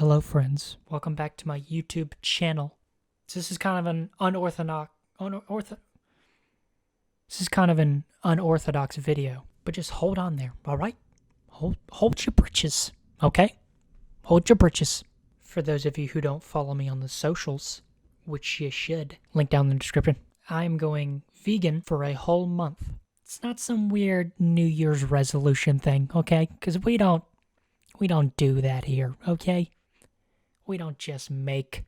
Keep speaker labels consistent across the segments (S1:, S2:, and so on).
S1: Hello friends, welcome back to my YouTube channel. This is kind of an unorthodox video, but just hold on there, alright? Hold your britches, okay? Hold your britches. For those of you who don't follow me on the socials, which you should, link down in the description, I'm going vegan for a whole month. It's not some weird New Year's resolution thing, okay? Because we don't do that here, okay? We don't just make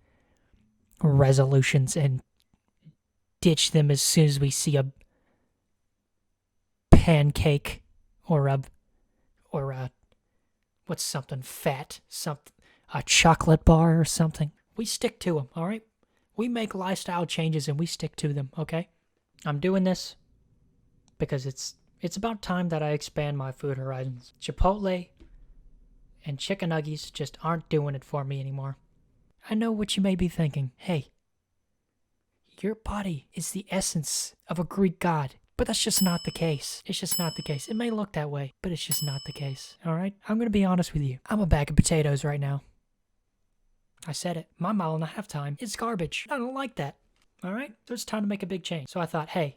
S1: resolutions and ditch them as soon as we see a pancake or what's something fat, a chocolate bar or something. We stick to them, all right? We make lifestyle changes and we stick to them, okay? I'm doing this because it's about time that I expand my food horizons. Chipotle and chicken nuggies just aren't doing it for me anymore. I know what you may be thinking. Hey, your body is the essence of a Greek god, but that's just not the case. It's just not the case. It may look that way, but it's just not the case, all right? I'm going to be honest with you. I'm a bag of potatoes right now. I said it. My mile and a half time is garbage. I don't like that, all right? So it's time to make a big change. So I thought, hey,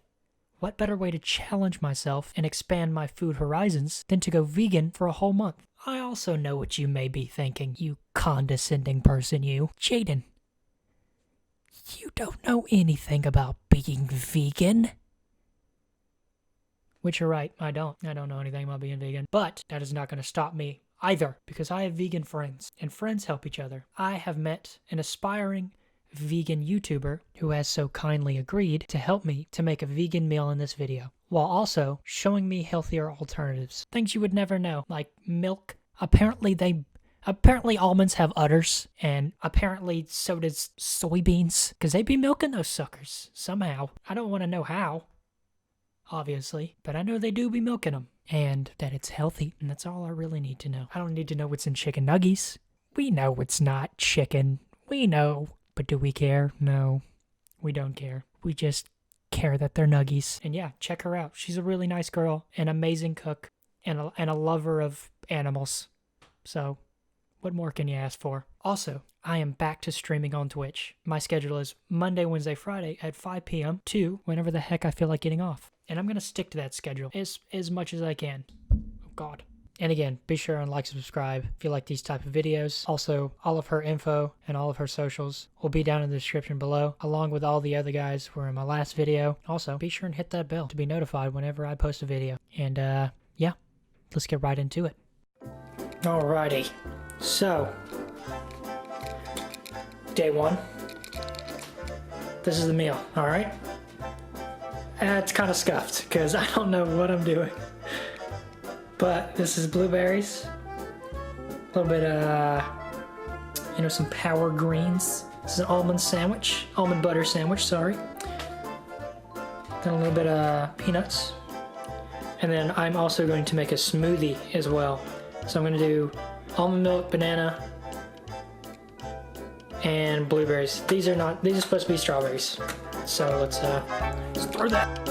S1: what better way to challenge myself and expand my food horizons than to go vegan for a whole month? I also know what you may be thinking, you condescending person, you. Jaden, you don't know anything about being vegan. Which you're right, I don't. I don't know anything about being vegan. But that is not going to stop me either, because I have vegan friends, and friends help each other. I have met an aspiring vegan YouTuber who has so kindly agreed to help me to make a vegan meal in this video, while also showing me healthier alternatives. Things you would never know, like milk. Apparently almonds have udders, and apparently so does soybeans, because they be milking those suckers somehow. I don't want to know how, obviously, but I know they do be milking them, and that it's healthy, and that's all I really need to know. I don't need to know what's in chicken nuggies. We know it's not chicken. We know. But do we care? No, we don't care. We just care that they're nuggies. And yeah, check her out. She's a really nice girl, an amazing cook, and a lover of animals. So what more can you ask for? Also, I am back to streaming on Twitch. My schedule is Monday, Wednesday, Friday at 5 p.m. to whenever the heck I feel like getting off. And I'm going to stick to that schedule as much as I can. Oh, God. And again, be sure and like, subscribe if you like these type of videos. Also, all of her info and all of her socials will be down in the description below, along with all the other guys who were in my last video. Also, be sure and hit that bell to be notified whenever I post a video. And yeah, let's get right into it. Alrighty, so day one. This is the meal, alright? It's kind of scuffed because I don't know what I'm doing. But this is blueberries, a little bit of, some power greens. This is an almond butter sandwich, sorry. Then a little bit of peanuts. And then I'm also going to make a smoothie as well. So I'm going to do almond milk, banana, and blueberries. These are supposed to be strawberries. So let's throw that.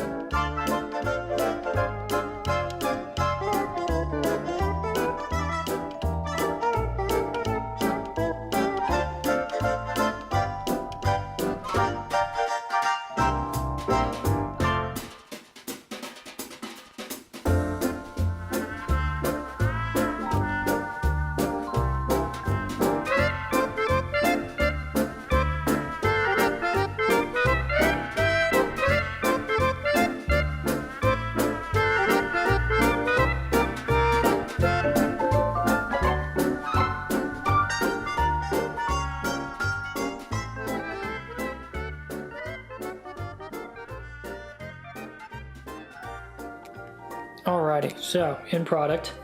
S1: Alrighty, so in product,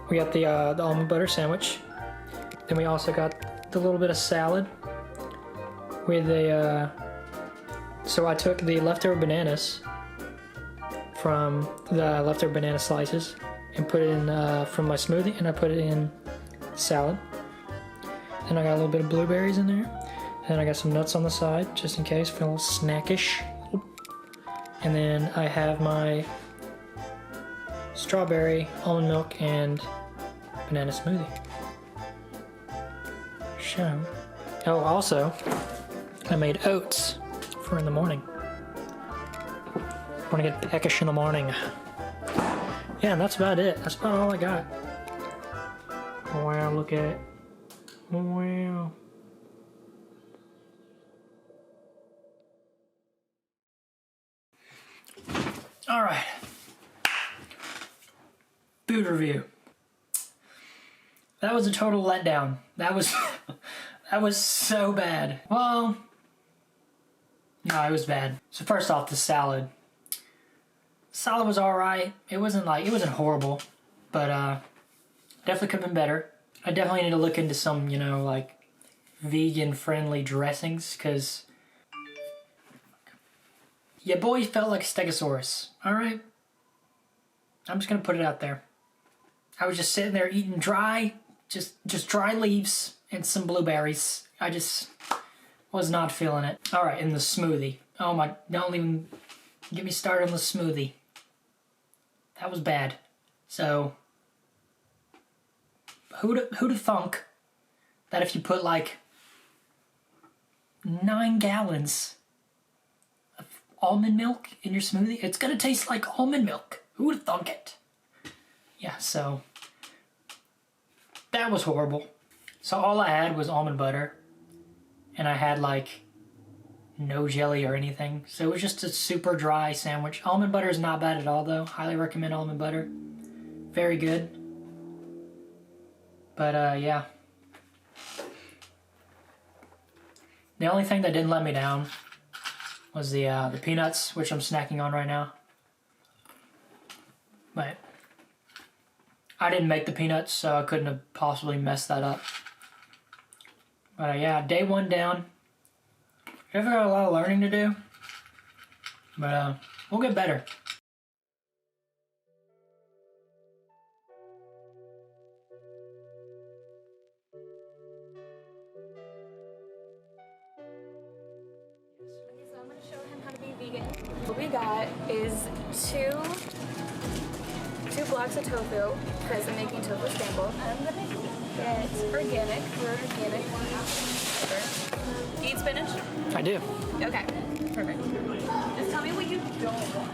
S1: we got the almond butter sandwich. Then we also got the little bit of salad with a, so I took the leftover bananas from the leftover banana slices and put it in from my smoothie, and I put it in salad. Then I got a little bit of blueberries in there. Then I got some nuts on the side, just in case, feel a little snackish. And then I have my strawberry, almond milk, and banana smoothie. show. Oh, also, I made oats for in the morning. I want to get peckish in the morning. Yeah, and that's about it. That's about all I got. Wow, look at it. Wow. All right. Food review. That was a total letdown. That was that was so bad. Well, no, it was bad. So first off, the salad. Salad was all right. It wasn't horrible, but definitely could have been better. I definitely need to look into some, you know, like vegan-friendly dressings, because your boy felt like a stegosaurus. All right, I'm just gonna put it out there. I was just sitting there eating dry, just dry leaves and some blueberries. I just was not feeling it. All right, and the smoothie. Oh my! Don't even get me started on the smoothie. That was bad. So, who'da thunk that if you put like 9 gallons of almond milk in your smoothie, it's gonna taste like almond milk? Who'da thunk it? Yeah, so that was horrible. So all I had was almond butter, and I had like no jelly or anything. So it was just a super dry sandwich. Almond butter is not bad at all though. Highly recommend almond butter. Very good. But yeah. The only thing that didn't let me down was the peanuts, which I'm snacking on right now. But I didn't make the peanuts, so I couldn't have possibly messed that up. But yeah, day 1 down. Definitely got a lot of learning to do, but we'll get better.
S2: Okay, so I'm going to show him how to be vegan. What we got is two blocks of tofu, because I'm making tofu scramble. I'm going to get organic. We're organic. Do you eat spinach?
S1: I do.
S2: Okay, perfect. Just tell me what you don't want.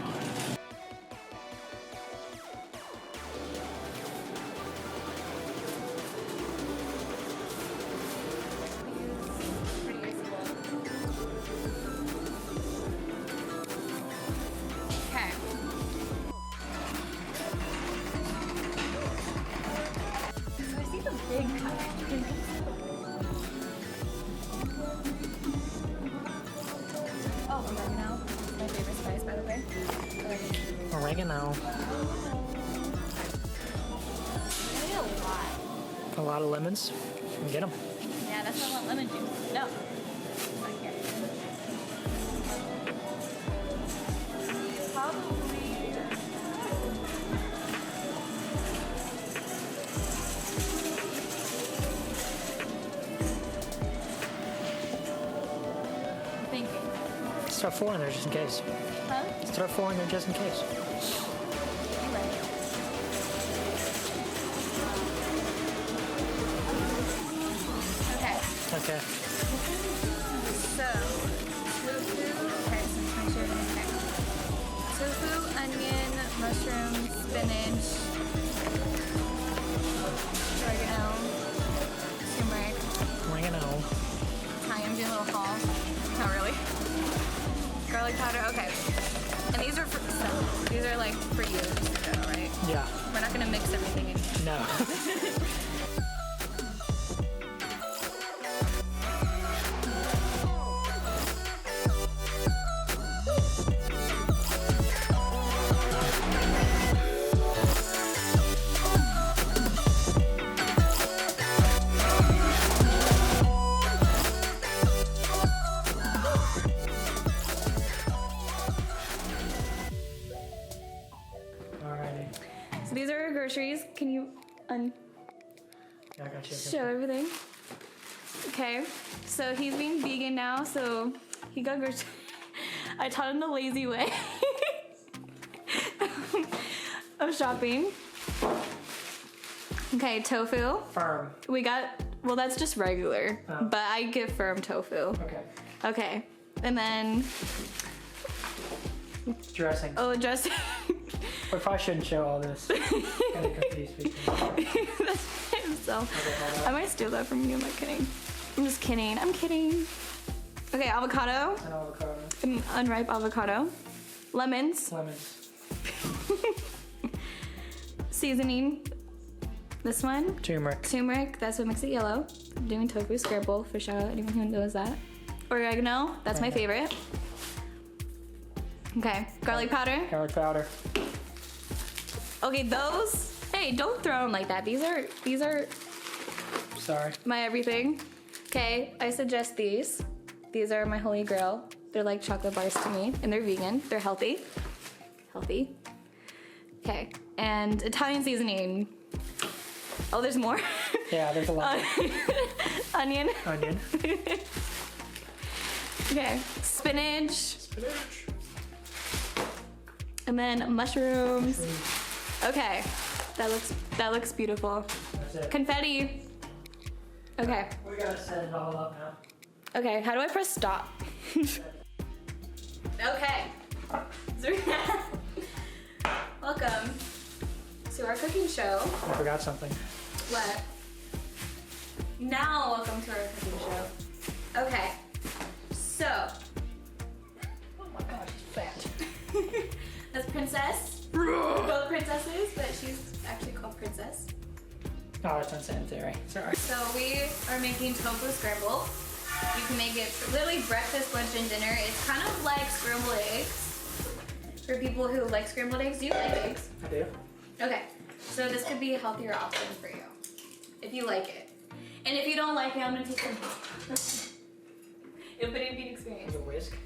S2: Okay. So I see the big cut. Oh, oregano. My favorite spice, by the way.
S1: Oregano.
S2: I need a lot.
S1: A lot of lemons. Get them.
S2: Yeah, that's why I want lemon juice. No. Right here. Probably. I'm thinking.
S1: Throw 4 in there just in case.
S2: Huh?
S1: Throw 4 in there just in case.
S2: You're right. Okay.
S1: Okay.
S2: So, tofu. Okay, so I'm trying to show you. Okay. Tofu, onion, mushrooms, spinach, oregano, turmeric.
S1: Oregano.
S2: I'm doing a little haul. Not really. Garlic powder. Okay. And these are these are like for you, just to know, right?
S1: Yeah.
S2: We're not gonna mix everything in.
S1: No.
S2: So these are our groceries. Can you
S1: Yeah, I got you.
S2: show everything? Okay. So he's being vegan now, so he got groceries. I taught him the lazy way of shopping. Okay, tofu.
S1: Firm.
S2: We got Well, that's just regular,
S1: Oh.
S2: but I get firm tofu.
S1: Okay.
S2: Okay, and then
S1: Dressing.
S2: oh, just
S1: We probably shouldn't show all this. Kind of confuse people.
S2: that's himself.
S1: Okay, hold
S2: I
S1: on.
S2: might steal that from you. I'm not kidding. I'm just kidding. I'm kidding. Okay, avocado,
S1: An avocado.
S2: an unripe avocado, lemons,
S1: Lemons.
S2: seasoning. This one,
S1: Turmeric.
S2: turmeric. That's what makes it yellow. I'm doing tofu scramble for shout out anyone who knows that. Oregano. That's my favorite. Okay, garlic powder.
S1: Garlic powder.
S2: Okay, those. Hey, don't throw them like that. These are
S1: Sorry.
S2: my everything. Okay, I suggest these. These are my holy grail. They're like chocolate bars to me, and they're vegan. They're healthy. Healthy. Okay, and Italian seasoning. Oh, there's more.
S1: Yeah, there's a lot.
S2: Onion.
S1: Onion.
S2: Okay, spinach,
S1: Spinach.
S2: and then mushrooms. Okay, that looks beautiful.
S1: That's it.
S2: Confetti. Okay.
S1: We gotta set it all up now.
S2: Okay, how do I press stop? Okay. Welcome to our cooking show.
S1: I forgot something.
S2: What? Now, welcome to our cooking show. Okay. So,
S1: Oh my god, she's fat.
S2: that's Princess. We're both princesses, but she's actually called Princess.
S1: Oh, it's unsanitary. Sorry.
S2: So we are making tofu scramble. You can make it for literally breakfast, lunch, and dinner. It's kind of like scrambled eggs. For people who like scrambled eggs, do you like eggs?
S1: I do.
S2: Okay, so this could be a healthier option for you, if you like it. And if you don't like it, I'm gonna take some. It'll be an experience.
S1: Is it whisk?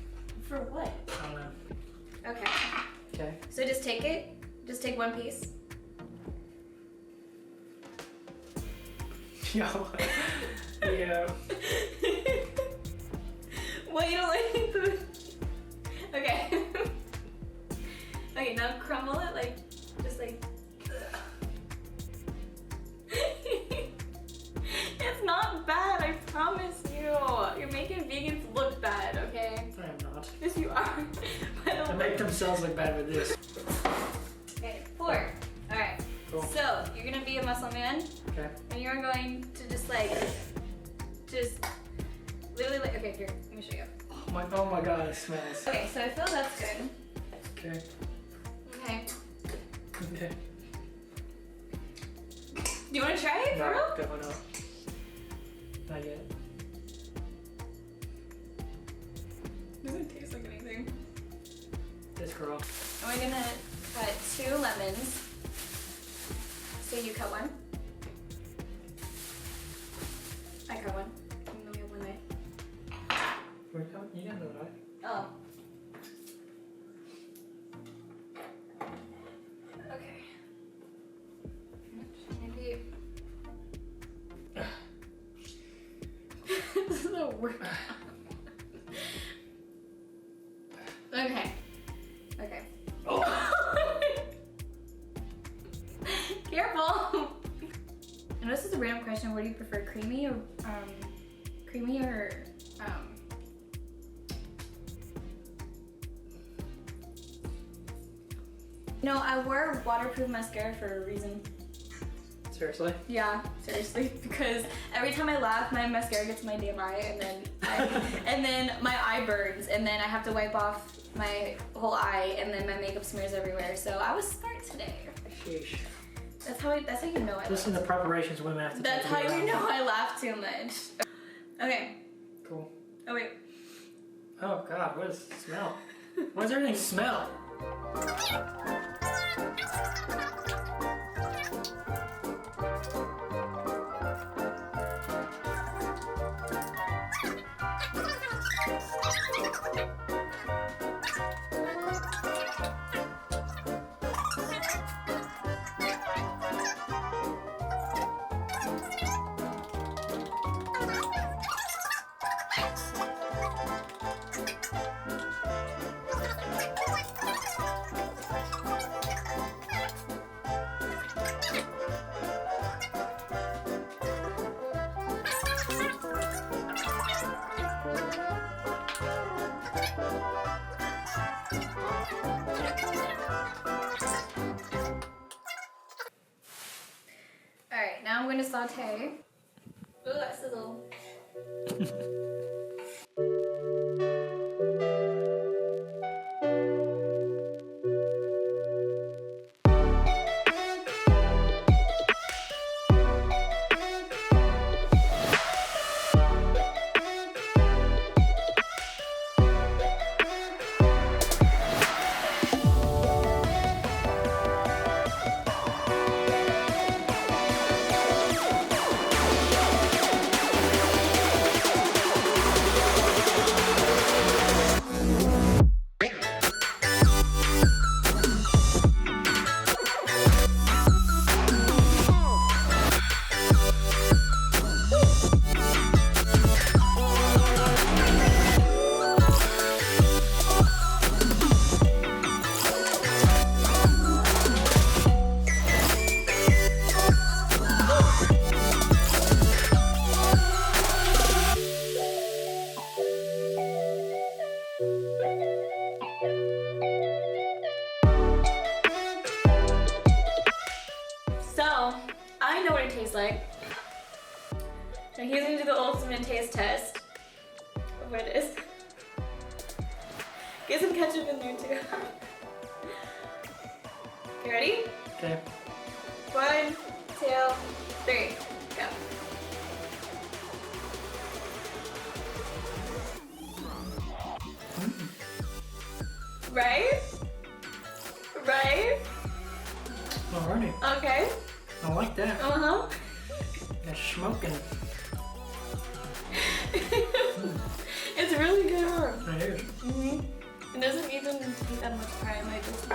S2: For what?
S1: I don't know.
S2: Okay,
S1: Okay.
S2: so just take it. Just take one piece.
S1: Yo. Yeah.
S2: What, you don't like the... Okay. Okay, now crumble it like, just like... It's not bad, I promise you. You're making vegans look bad, okay?
S1: I am not.
S2: Yes, you are.
S1: They make themselves look bad with this.
S2: Okay, 4. Alright.
S1: Cool.
S2: So, you're gonna be a muscle man,
S1: Okay.
S2: and you're going to just literally like, okay, here, let me show you.
S1: Oh my god, it smells.
S2: Okay, so I feel that's good.
S1: Okay.
S2: Okay.
S1: Okay.
S2: Do you wanna try it, for
S1: No,
S2: real?
S1: definitely not. Not yet.
S2: Doesn't taste like anything.
S1: This girl.
S2: And we're gonna cut 2 lemons. So you cut one. I cut one. And then we have one there.
S1: You didn't know that.
S2: Oh. Okay. Maybe. This is a work. Okay. Okay.
S1: Oh.
S2: Careful. And this is a random question. What do you prefer, creamy or No, I wore waterproof mascara for a reason.
S1: Seriously?
S2: Yeah, seriously, because every time I laugh, my mascara gets in my damn eye, and then my eye burns, and then I have to wipe off my whole eye, and then my makeup smears everywhere. So I was smart today.
S1: Sheesh.
S2: That's how you know I
S1: Listen
S2: laugh.
S1: to preparations women have to
S2: That's
S1: take
S2: how
S1: to
S2: you
S1: do.
S2: know I laugh too much. Okay.
S1: Cool.
S2: Oh wait.
S1: Oh god, what does it smell? Why does everything smell?
S2: saute. Ooh, that sizzle. So, I know what it tastes like. Now he's gonna do the ultimate taste test of what it is. Get some ketchup in there too. Okay, ready?
S1: Okay.
S2: 1, 2, 3, go. Right? Right?
S1: Alrighty.
S2: Okay.
S1: I like that.
S2: Uh-huh.
S1: That's smoking.
S2: It's really good, huh?
S1: It is.
S2: Mm-hmm. It doesn't even take that much time. I just...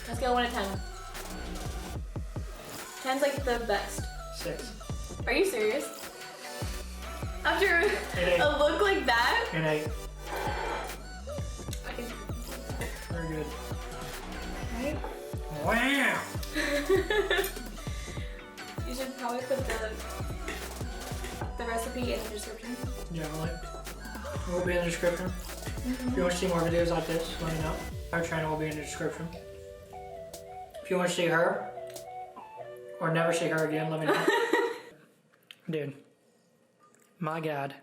S2: Let's go 1 to 10. 10's like the best.
S1: 6.
S2: Are you serious? After a look like that?
S1: An 8.
S2: I can...
S1: Very good.
S2: Right?
S1: Wow.
S2: You should probably put the recipe in the description.
S1: Yeah, like, it will be in the description. If you want to see more videos like this, let me know. Our channel will be in the description. If you want to see her, or never see her again, let me know. Dude, my God.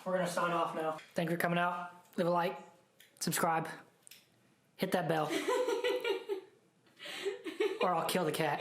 S1: We're gonna sign off now. Thank you for coming out. Leave a like, subscribe, hit that bell, or I'll kill the cat.